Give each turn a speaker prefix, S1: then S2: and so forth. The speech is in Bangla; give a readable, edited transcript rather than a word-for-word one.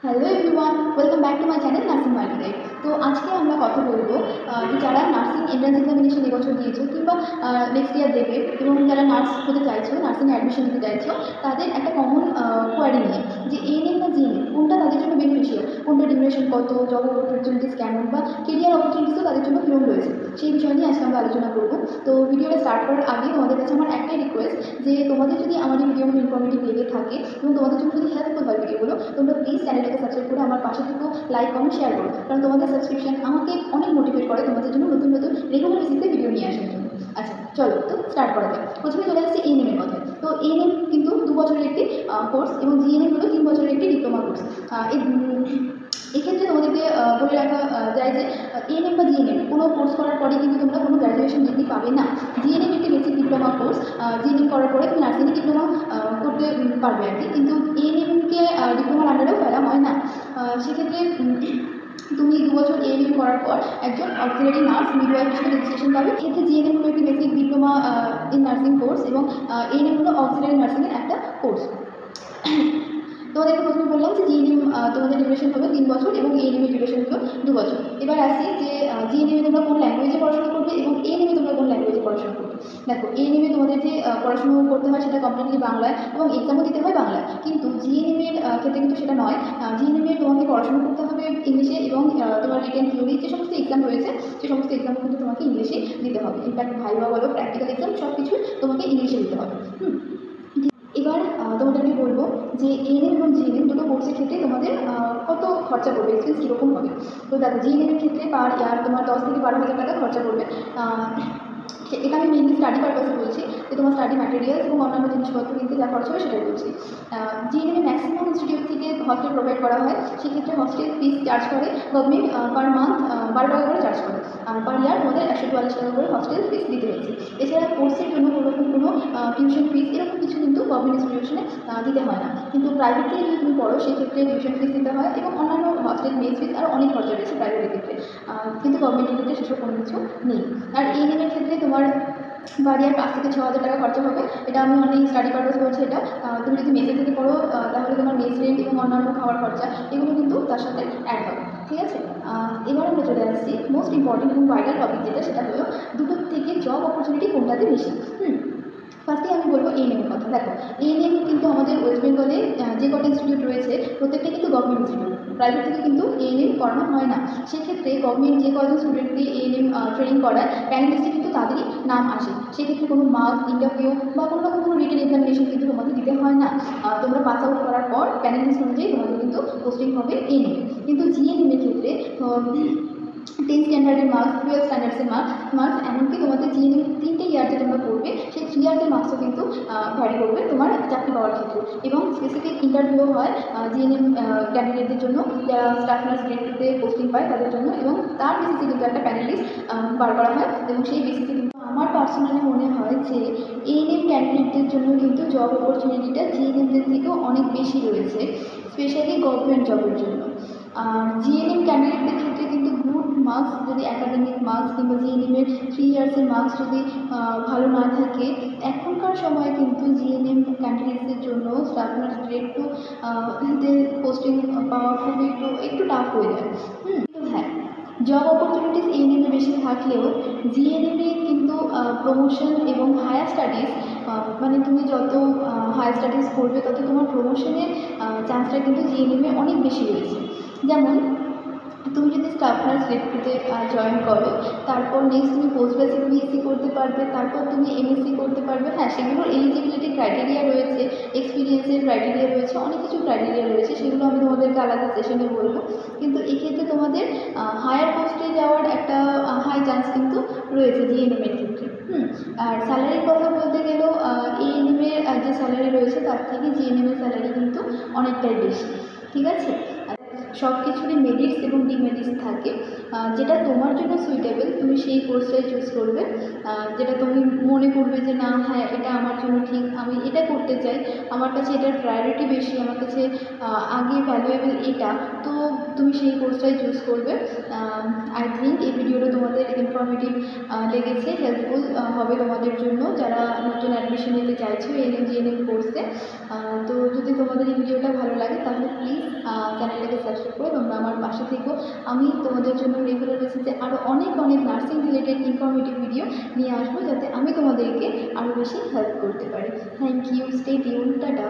S1: Hello everyone, welcome back to my channel nursing multi guide. তো আজকে আমরা কথা বলবো যে যারা নার্সিং এন্ট্রান্স এক্সামিনেশন এবছর দিয়েছো কিংবা নেক্সট ইয়ার দেবে এবং যারা নার্স হতে চাইছো, নার্সিং অ্যাডমিশন নিতে চাইছো, তাদের একটা কমন কোয়ারি নিয়ে যে এএনএম না জিএনএম কোনটা তাদের জন্য বেনিফিশিয়াল, কোনটা ডিউরেশন কত, জব অপরচুনিটিস কেমন বা কেরিয়ার অপরচুনিটিসও তাদের জন্য কীরকম রয়েছে, সেই বিষয় নিয়ে আজকে আমরা আলোচনা করবো। তো ভিডিওটা স্টার্ট করার আগে তোমাদের কাছে আমার একটাই রিকোয়েস্ট যে তোমাদের যদি আমাদের ভিডিওগুলো ইনফরমেটিভ লেগে থাকে এবং তোমাদের জন্য যদি হেল্পফুল হয় ভিডিওগুলো, তোমরা প্লিজ চ্যানেলটাকে সাবস্ক্রাইব করে আমার পাশে থেকেও লাইক কমেন্ট শেয়ার করো, কারণ তোমাদের সাবস্ক্রিপশন আমাকে অনেক মোটিভেট করে তোমাদের জন্য নতুন নতুন রেগুলার বেসিসে ভিডিও নিয়ে আসার জন্য। আচ্ছা চলো তো স্টার্ট করা যাক। প্রথমে চলে আসছে এএনএম এর কথা। তো এএনএম কিন্তু 2 বছরের একটি কোর্স এবং জিএনএম হলো 3 বছরের একটি ডিপ্লোমা কোর্স। এক্ষেত্রে তোমাদেরকে বলে রাখা যায় যে এএনএম বা জিএনএম কোনো কোর্স করার পরে কিন্তু তোমরা কোনো গ্র্যাজুয়েশন ডিগ্রি পাবে না। জিএনএম একটি বেসিক ডিপ্লোমা কোর্স, জিএনএম করার পরে তুমি নার্সিং ডিপ্লোমা করতে পারবে আর কি, কিন্তু এএনএমকে ডিপ্লোমার আন্ডারেও ফেলা হয় না। সেক্ষেত্রে তুমি 2 বছর এএনএম করার পর একজন অক্সিলারি নার্স মিডওয়াইফ হিসেবে রেজিস্ট্রেশন পাবে। এক্ষেত্রে জিএনএম হলো একটি basic diploma in nursing course এবং এএনএম হলো অক্সিলারি নার্সিংয়ের একটা কোর্স। তোমাদেরকে প্রথমে বললাম যে জিএনএম তোমাদের ডিউরেশন হলো 3 বছর এবং এএনএমের ডিউরেশন হলো 2 বছর। এবার আসি যে জিএনএমে তোমরা কোন ল্যাঙ্গুয়েজে পড়াশোনা করবে এবং এএনএমে তোমরা কোন ল্যাঙ্গুয়েজে পড়াশোনা করবে। দেখো, এএনএমে তোমাদের যে পড়াশোনা করতে হয় সেটা কমপ্লিটলি বাংলায় এবং এক্সামও দিতে হয় বাংলায়, কিন্তু জিএনএমের ক্ষেত্রে কিন্তু সেটা নয়। জিএনএমে তোমাকে পড়াশোনা করতে হবে ইংলিশে এবং তোমার রিটেন থিওরি যে সমস্ত এক্সাম রয়েছে সে সমস্ত এক্সামও কিন্তু তোমাকে ইংলিশে দিতে হবে। ইনফ্যাক্ট ভাইভা বলো, প্র্যাকটিক্যাল এক্সাম সব কিছুই তোমাকে ইংলিশে দিতে হবে। এবার তোমাদেরকে বলবো যে এএনএম এবং জিএনএম দুটো কোর্সের ক্ষেত্রে তোমাদের কত খরচা পড়বে, এক্সপেন্স কীরকম হবে। তো দেখো, জিএনএমের ক্ষেত্রে পার ইয়ার তোমার 10 থেকে 12,000 টাকা খরচা পড়বে। এটা আমি মেনলি স্টাডি পারপাসে বলছি, যে তোমার স্টাডি ম্যাটেরিয়ালস এবং অন্যান্য জিনিসপত্র কিনতে যা খরচ হবে সেটাই বলছি। জিএনএমে ম্যাক্সিমাম ইনস্টিটিউট থেকে হস্টেল প্রোভাইড করা হয়, সেক্ষেত্রে হস্টেল ফিস চার্জ করে গভর্নমেন্ট পার মান্থ 12 টাকা করে চার্জ করে, পার ইয়ার তোমাদের 144 টাকা করে হস্টেল ফিস দিতে হয়েছে। এছাড়া কোর্সের জন্য কোনো টিউশন ফিস এরকম কিছু কিন্তু গভর্নমেন্ট ইনস্টিটিউশনে দিতে হয় না, কিন্তু প্রাইভেট থেকে যদি তুমি পড়ো সেক্ষেত্রে টিউশন ফিস দিতে হয় এবং অন্যান্য হস্টেল মেস ফিস আরও অনেক খরচা রয়েছে প্রাইভেটের ক্ষেত্রে, কিন্তু গভর্নমেন্টের ক্ষেত্রে সেসব কোনো কিছু নেই। আর এএনএমের ক্ষেত্রে তোমার পার ইয়ার 5 থেকে 6,000 টাকা খরচা হবে। এটা আমি অনেক স্টাডি পারপাস বলছি। এটা তুমি যদি মেসে থেকে পড়ো তাহলে তোমার মেস রেন্ট এবং অন্যান্য খাওয়ার খরচা এগুলো কিন্তু তার সাথে অ্যাড হবে, ঠিক আছে। এবার আমরা চলে আসছি মোস্ট ইম্পর্টেন্ট এবং ভাইটাল টপিক যেটা, সেটা হলো দুটোর থেকে জব অপরচুনিটি কোনটাতে বেশি। ফার্স্টে আমি বলবো এএনএমের কথা। দেখো, এএনএম কিন্তু আমাদের ওয়েস্ট বেঙ্গলে যে কটা ইনস্টিটিউট রয়েছে প্রত্যেকটা কিন্তু গভর্নমেন্ট ইনস্টিটিউট, প্রাইভেট থেকে কিন্তু এএনএম করানো হয় না। সেক্ষেত্রে গভর্নমেন্ট যে কজন স্টুডেন্টকে এএনএম ট্রেনিং করায় প্যানেল লিস্টে কিন্তু তাদেরই নাম আসে। সেক্ষেত্রে কোনো মার্কস, ইন্টারভিউ বা কোনো রকম কোনো রিটেন এক্সামিনেশন কিন্তু তোমাদের দিতে হয় না। তোমরা পাস আউট করার পর প্যানেল লিস্ট অনুযায়ী তোমাদের কিন্তু পোস্টিং হবে এএনএম। কিন্তু জিএনএমের ক্ষেত্রে 10 স্ট্যান্ডার্ডের মার্কস, 12 স্ট্যান্ডার্ডসের মার্কস এমনকি তোমাদের জিএনএম 3টে ইয়ার যে তোমরা করবে সেই 3 ইয়ার্সের মার্কসও কিন্তু ভ্যারি করবে তোমার চাকরি পাওয়ার ক্ষেত্রে। এবং স্পেসিফিক ইন্টারভিউ হয় জিএনএম ক্যান্ডিডেটদের জন্য, যারা স্টাফ নার্স গ্রেড 2-তে পোস্টিং পায় তাদের জন্য, এবং তার বেসিসে কিন্তু একটা প্যানেল লিস্ট বার করা হয় এবং সেই বেসিসে কিন্তু আমার পার্সোনালি মনে হয় যে এএনএম ক্যান্ডিডেটদের জন্য কিন্তু জব অপরচুনিটিটা জিএনএমদের থেকেও অনেক বেশি রয়েছে, স্পেশালি গভর্নমেন্ট জবের জন্য। আর জিএনএম ক্যান্ডিডেটদের ক্ষেত্রে কিন্তু গুড মার্কস, যদি একাডেমিক মার্কস কিংবা জিএনএমের 3 ইয়ার্সের মার্কস যদি ভালো না থাকে, এখনকার সময় কিন্তু জিএনএম ক্যান্ডিডেটদের জন্য স্টাফ নার্স গ্রেড 2 পোস্টিং পাওয়া খুবই একটু টাফ হয়ে যায়। হ্যাঁ, জব অপরচুনিটিস এএনএমে বেশি থাকলেও জিএনএমে কিন্তু প্রমোশন এবং হায়ার স্টাডিজ, মানে তুমি যত হায়ার স্টাডিজ করবে তত তোমার প্রমোশনের চান্সটা কিন্তু জিএনএমে অনেক বেশি রয়েছে। যেমন তুমি যদি স্টাফ নার্স গ্রেড 2-তে জয়েন করো, তারপর নেক্সট তুমি পোস্ট বেসিক বিএসসি করতে পারবে, তারপর তুমি এমএসসি করতে পারবে। হ্যাঁ, সেগুলোর এলিজিবিলিটি ক্রাইটেরিয়া রয়েছে, এক্সপিরিয়েন্সের ক্রাইটেরিয়া রয়েছে, অনেক কিছু ক্রাইটেরিয়া রয়েছে, সেগুলো আমি তোমাদেরকে আলাদা সেশনে বলবো। কিন্তু এক্ষেত্রে তোমাদের হায়ার পোস্টে যাওয়ার একটা হাই চান্স কিন্তু রয়েছে জিএনএমের ক্ষেত্রে। আর স্যালারির কথা বলতে গেলেও এএনএমের যে স্যালারি রয়েছে তার থেকে জিএনএমের স্যালারি কিন্তু অনেকটাই বেশি, ঠিক আছে। সব কিছুরই মেরিটস এবং ডিমেরিটস থাকে। যেটা তোমার জন্য সুইটেবল তুমি সেই কোর্সটাই চুজ করবে, যেটা তুমি মনে করবে যে না হ্যাঁ এটা আমার জন্য ঠিক, আমি এটা করতে চাই, আমার কাছে এটার প্রায়োরিটি বেশি, আমার কাছে আগে ভ্যালুয়েবল এটা, তো তুমি সেই কোর্সটাই চুজ করবে। আই থিঙ্ক এই ভিডিওটা তোমাদের ইনফরমেটিভ লেগেছে, হেল্পফুল হবে তোমাদের জন্য যারা নতুন অ্যাডমিশন নিতে চাইছো এএনএম জিএনএম কোর্সে। তো যদি তোমাদের এই ভিডিওটা ভালো লাগে তাহলে প্লিজ চ্যানেলটাকে সাবস্ক্রাইব করে তোমরা আমার পাশে থেকো। আমি তোমাদের জন্য রেগুলার বেসিসে আরও অনেক নার্সিং রিলেটেড ইনফরমেটিভ ভিডিও নিয়ে আসবো, যাতে আমি তোমাদেরকে আরও বেশি হেল্প করতে পারি। Thank you, stay tune, tata.